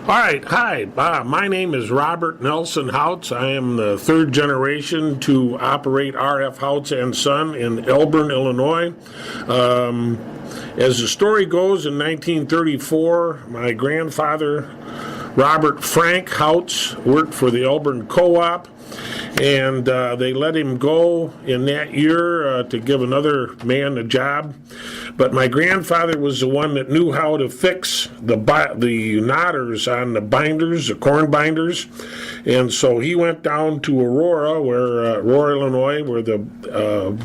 All right, hi. My name is Robert Nelson Houtz. I am the third generation to operate RF Houtz Sons in Elburn, Illinois. As the story goes, in 1934, my grandfather, Robert Frank Houtz, worked for the Elburn Co-op, and they let him go in that year to give another man a job. But my grandfather was the one that knew how to fix the knotters on the binders, the corn binders, and so he went down to Aurora, Illinois, where the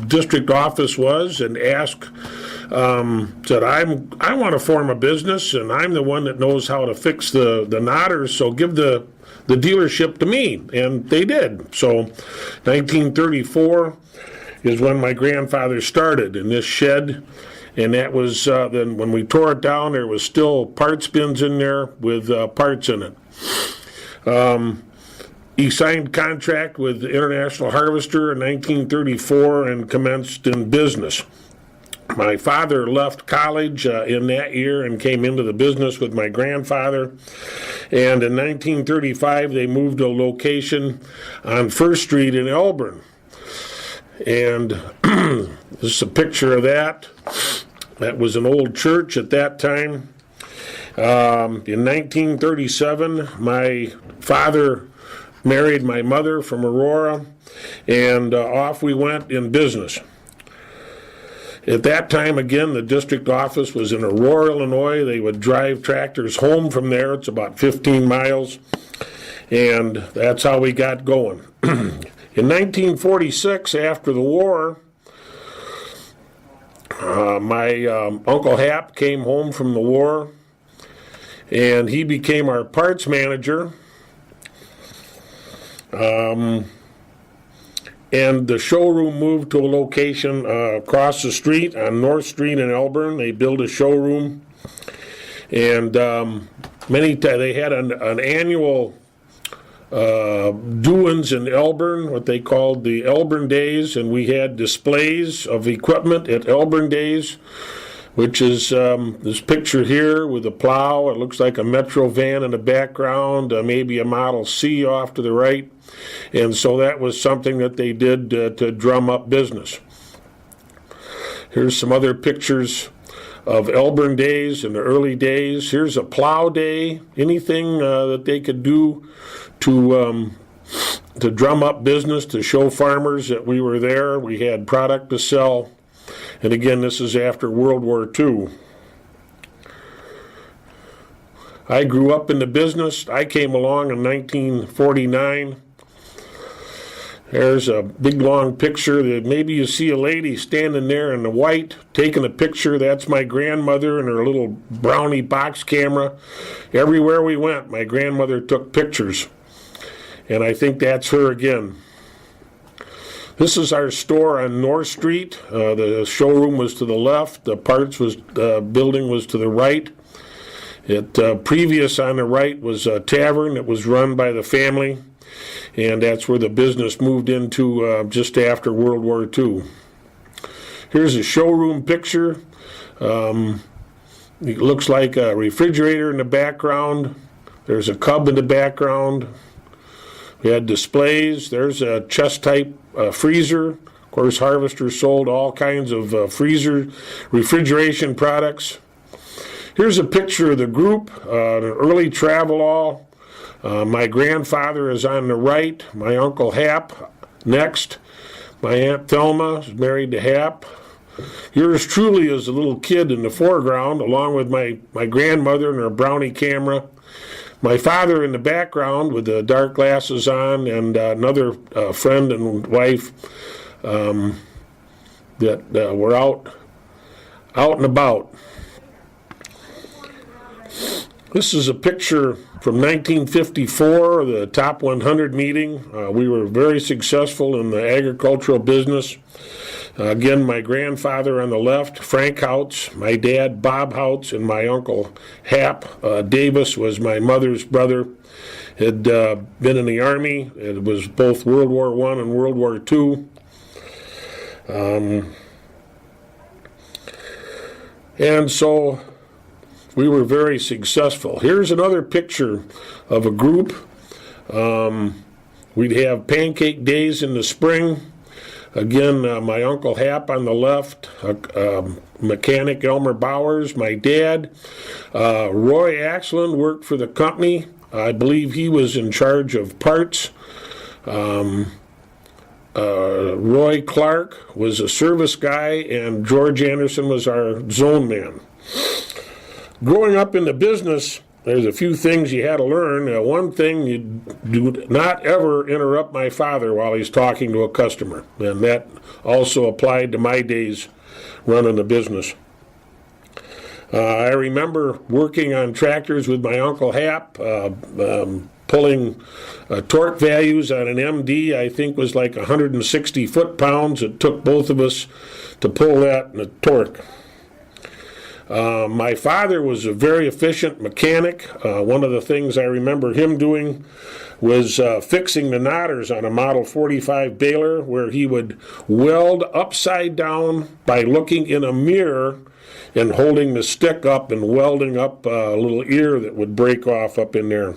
district office was, and asked, said, I want to form a business, and I'm the one that knows how to fix the knotters, so give the dealership to me, and they did. So 1934 is when my grandfather started in this shed, and that was then when we tore it down, there was still parts bins in there with parts in it. He signed contract with the International Harvester in 1934 and commenced in business. My father left college in that year and came into the business with my grandfather. And in 1935, they moved to a location on First Street in Elburn. And this is a picture of that. That was an old church at that time. In 1937, my father married my mother from Aurora, and off we went in business. At that time, again, the district office was in Aurora, Illinois. They would drive tractors home from there. It's about 15 miles, and that's how we got going. In 1946, after the war, my Uncle Hap came home from the war, and he became our parts manager. And the showroom moved to a location across the street on North Street in Elburn. They built a showroom, and they had an annual doings in Elburn, what they called the Elburn Days, and we had displays of equipment at Elburn Days, which is this picture here with a plow. It looks like a Metro van in the background, maybe a Model C off to the right. And so that was something that they did to drum up business. Here's some other pictures of Elburn Days in the early days. Here's a plow day, anything that they could do to drum up business, to show farmers that we were there. We had product to sell. And again, this is after World War II. I grew up in the business. I came along in 1949. There's a big long picture that maybe you see a lady standing there in the white taking a picture. That's my grandmother and her little brownie box camera. Everywhere we went, my grandmother took pictures. And I think that's her again. This is our store on North Street. The showroom was to the left. The parts building was to the right. Previous on the right was a tavern that was run by the family, and that's where the business moved into just after World War II. Here's a showroom picture. It looks like a refrigerator in the background. There's a cub in the background. We had displays. There's a chest-type freezer. Of course, Harvester sold all kinds of refrigeration products. Here's a picture of the group, an early travel-all. My grandfather is on the right. My Uncle Hap next. My Aunt Thelma is married to Hap. Yours truly is a little kid in the foreground, along with my grandmother and her brownie camera. My father in the background with the dark glasses on, and another friend and wife that were out and about. This is a picture from 1954, the Top 100 meeting. We were very successful in the agricultural business. Again, my grandfather on the left, Frank Houtz, my dad, Bob Houtz, and my uncle, Hap Davis, was my mother's brother. Had been in the Army. It was both World War I and World War II. And so we were very successful. Here's another picture of a group. We'd have pancake days in the spring. Again, my Uncle Hap on the left, mechanic Elmer Bowers, my dad. Roy Axland worked for the company. I believe he was in charge of parts. Roy Clark was a service guy, and George Anderson was our zone man. Growing up in the business, there's a few things you had to learn. One thing, you do not ever interrupt my father while he's talking to a customer. And that also applied to my days running the business. I remember working on tractors with my Uncle Hap, pulling torque values on an MD, I think was like 160 foot-pounds. It took both of us to pull that in the torque. My father was a very efficient mechanic. One of the things I remember him doing was fixing the knotters on a Model 45 baler, where he would weld upside down by looking in a mirror and holding the stick up and welding up a little ear that would break off up in there.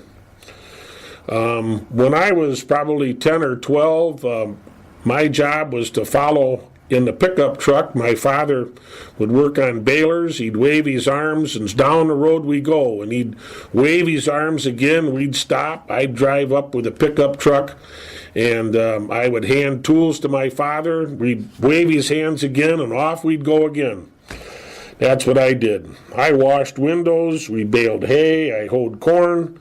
When I was probably 10 or 12, my job was to follow in the pickup truck. My father would work on balers. He'd wave his arms, and down the road we go. And he'd wave his arms again. We'd stop. I'd drive up with a pickup truck, and I would hand tools to my father. We'd wave his hands again, and off we'd go again. That's what I did. I washed windows. We baled hay. I hoed corn.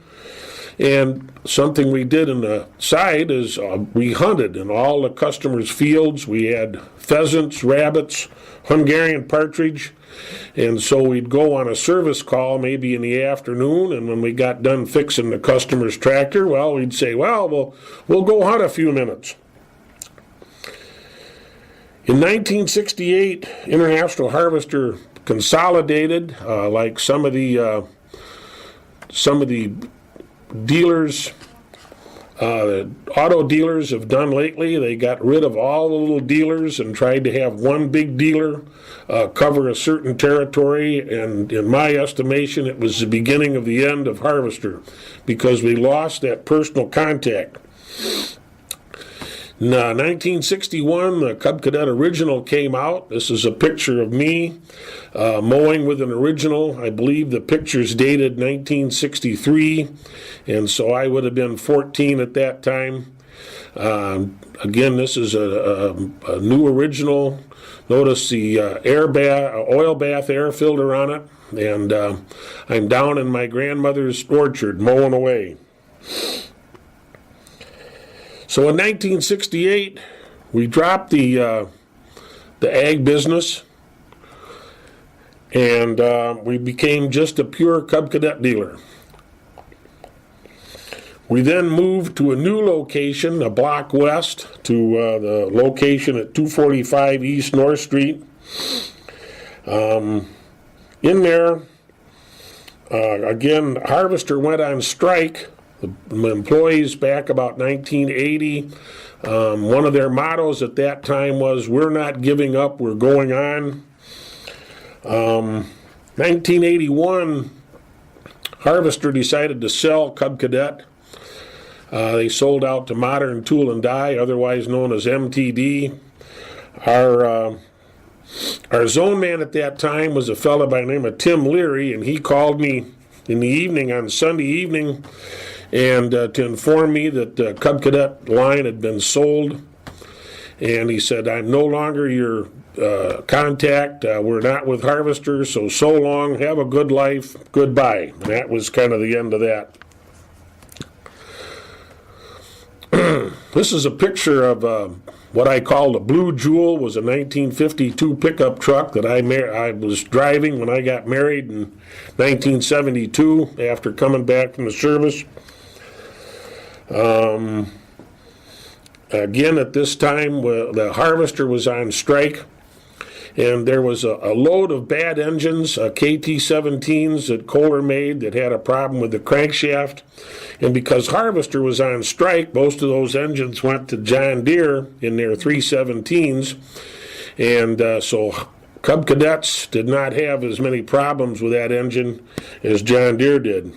And something we did in the side is we hunted in all the customers' fields. We had pheasants, rabbits, Hungarian partridge, and so we'd go on a service call maybe in the afternoon, and when we got done fixing the customer's tractor, well, we'd say, well, we'll go hunt a few minutes. In 1968, International Harvester consolidated, like some of the dealers, auto dealers have done lately. They got rid of all the little dealers and tried to have one big dealer cover a certain territory, and in my estimation it was the beginning of the end of Harvester, because we lost that personal contact. In 1961, the Cub Cadet Original came out. This is a picture of me mowing with an original. I believe the picture's dated 1963, and so I would have been 14 at that time. Again, this is a new original. Notice the oil bath air filter on it, and I'm down in my grandmother's orchard mowing away. So in 1968, we dropped the ag business, and we became just a pure Cub Cadet dealer. We then moved to a new location, a block west, to the location at 245 East North Street. In there, again, Harvester went on strike. The employees back about 1980, one of their mottos at that time was, "We're not giving up, we're going on." 1981, Harvester decided to sell Cub Cadet. They sold out to Modern Tool and Die, otherwise known as MTD. Our zone man at that time was a fellow by the name of Tim Leary, and he called me in the evening on Sunday evening and to inform me that the Cub Cadet line had been sold. And he said, "I'm no longer your contact. We're not with Harvester, so long. Have a good life. Goodbye." And that was kind of the end of that. This is a picture of what I called a Blue Jewel. Was a 1952 pickup truck that I was driving when I got married in 1972 after coming back from the service. Again, at this time, the Harvester was on strike, and there was a load of bad engines, KT-17s that Kohler made, that had a problem with the crankshaft. And because Harvester was on strike, most of those engines went to John Deere in their 317s. And so Cub Cadets did not have as many problems with that engine as John Deere did.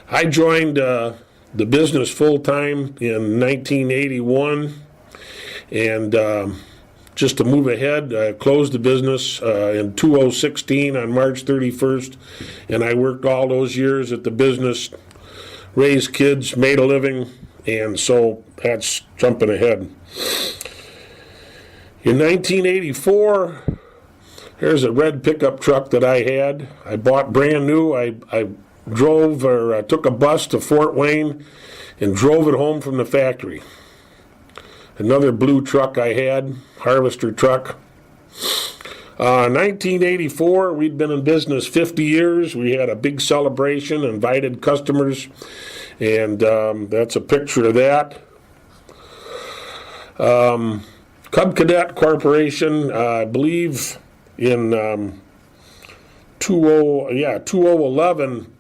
I joined the business full-time in 1981, and just to move ahead, I closed the business in 2016 on March 31st, and I worked all those years at the business, raised kids, made a living, and so that's jumping ahead. In 1984, here's a red pickup truck that I had. I bought brand new. I took a bus to Fort Wayne and drove it home from the factory. Another blue truck I had, harvester truck. 1984, we'd been in business 50 years. We had a big celebration, invited customers, and that's a picture of that. Cub Cadet Corporation, I believe in 2011,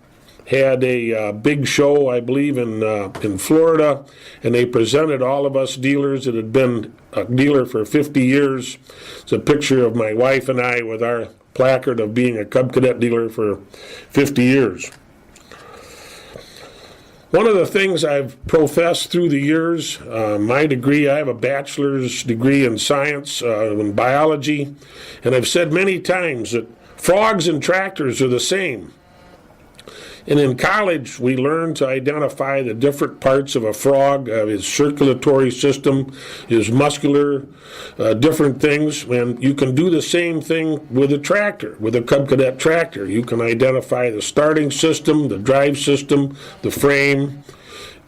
had a big show, I believe, in Florida, and they presented all of us dealers that had been a dealer for 50 years. It's a picture of my wife and I with our placard of being a Cub Cadet dealer for 50 years. One of the things I've professed through the years, my degree, I have a bachelor's degree in science, in biology, and I've said many times that frogs and tractors are the same. And in college, we learned to identify the different parts of a frog, his circulatory system, his muscular, different things. And you can do the same thing with a tractor, with a Cub Cadet tractor. You can identify the starting system, the drive system, the frame,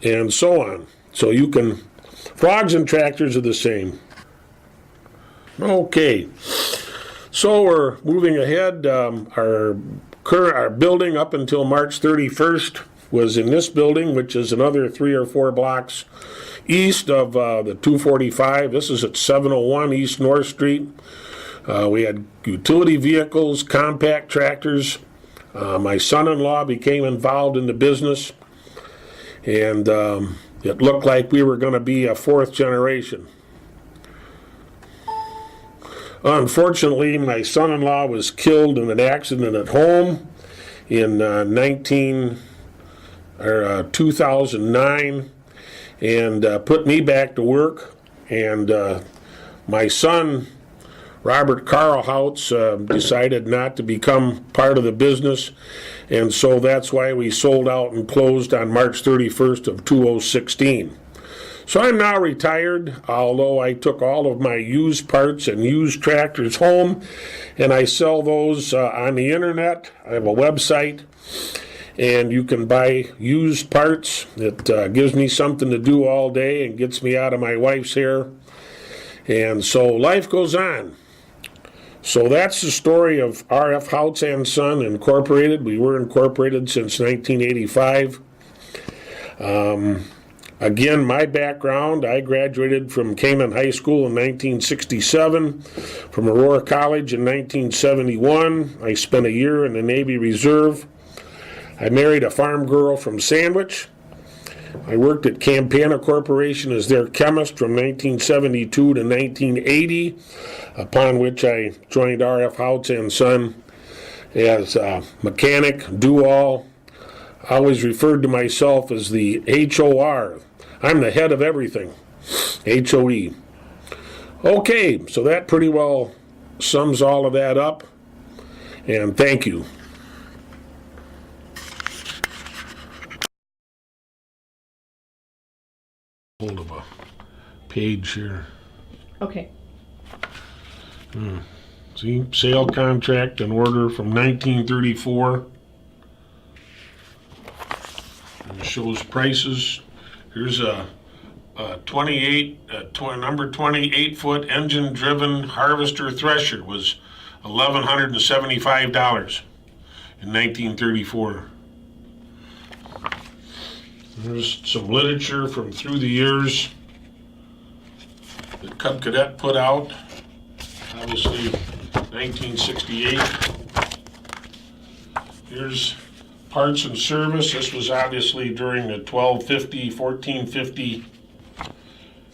and so on. So frogs and tractors are the same. Okay, so we're moving ahead. Our building up until March 31st was in this building, which is another 3 or 4 blocks east of the 245. This is at 701 East North Street. We had utility vehicles, compact tractors. My son-in-law became involved in the business, and it looked like we were going to be a 4th generation. Unfortunately, my son-in-law was killed in an accident at home in 2009 and put me back to work. And my son, Robert Carl Houtz, decided not to become part of the business, and so that's why we sold out and closed on March 31st of 2016. So I'm now retired, although I took all of my used parts and used tractors home, and I sell those on the internet. I have a website, and you can buy used parts. It gives me something to do all day and gets me out of my wife's hair. And so life goes on. So that's the story of RF Houtz Sons Incorporated. We were incorporated since 1985. Again, my background, I graduated from Kamen High School in 1967, from Aurora College in 1971. I spent a year in the Navy Reserve. I married a farm girl from Sandwich. I worked at Campana Corporation as their chemist from 1972 to 1980, upon which I joined RF Houtz Sons as a mechanic, do-all. I always referred to myself as the HOR. I'm the head of everything, HOE. Okay, so that pretty well sums all of that up, and thank you. Hold of a page here. Okay. See, sale contract and order from 1934. And it shows prices. Here's a number 28-foot engine-driven harvester thresher was $1,175 in 1934. There's some literature from through the years that Cub Cadet put out, obviously 1968. Here's parts and service. This was obviously during the 1250, 1450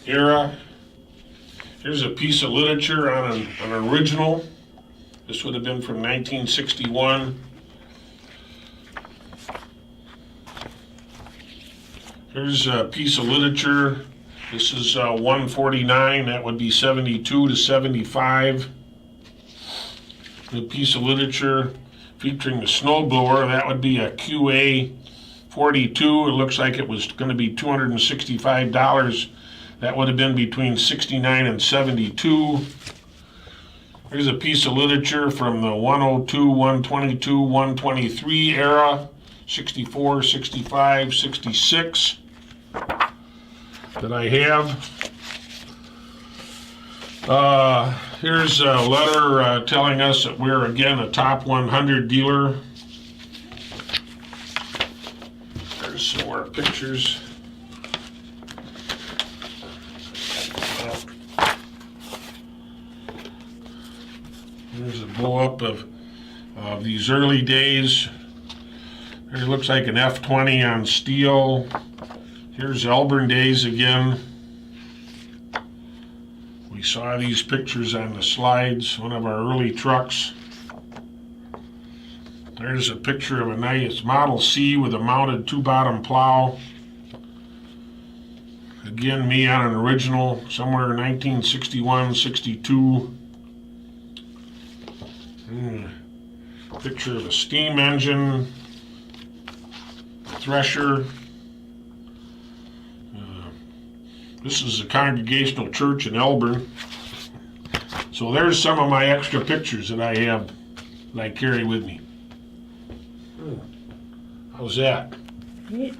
era. Here's a piece of literature on an original. This would have been from 1961. Here's a piece of literature. This is 149. That would be 72 to 75. A piece of literature featuring the snowblower. That would be a QA 42. It looks like it was going to be $265. That would have been between 69 and 72. Here's a piece of literature from the 102, 122, 123 era, 64, 65, 66 that I have. Here's a letter telling us that we're again a top 100 dealer. There's some more pictures. Here's a blow-up of these early days. There looks like an F-20 on steel. Here's Elburn days again. We saw these pictures on the slides, one of our early trucks. There's a picture of a nice Model C with a mounted two-bottom plow. Again, me on an original, somewhere in 1961, 62. Picture of a steam engine, thresher. This is a Congregational church in Elburn. So there's some of my extra pictures that I have, that I carry with me. How's that? Neat.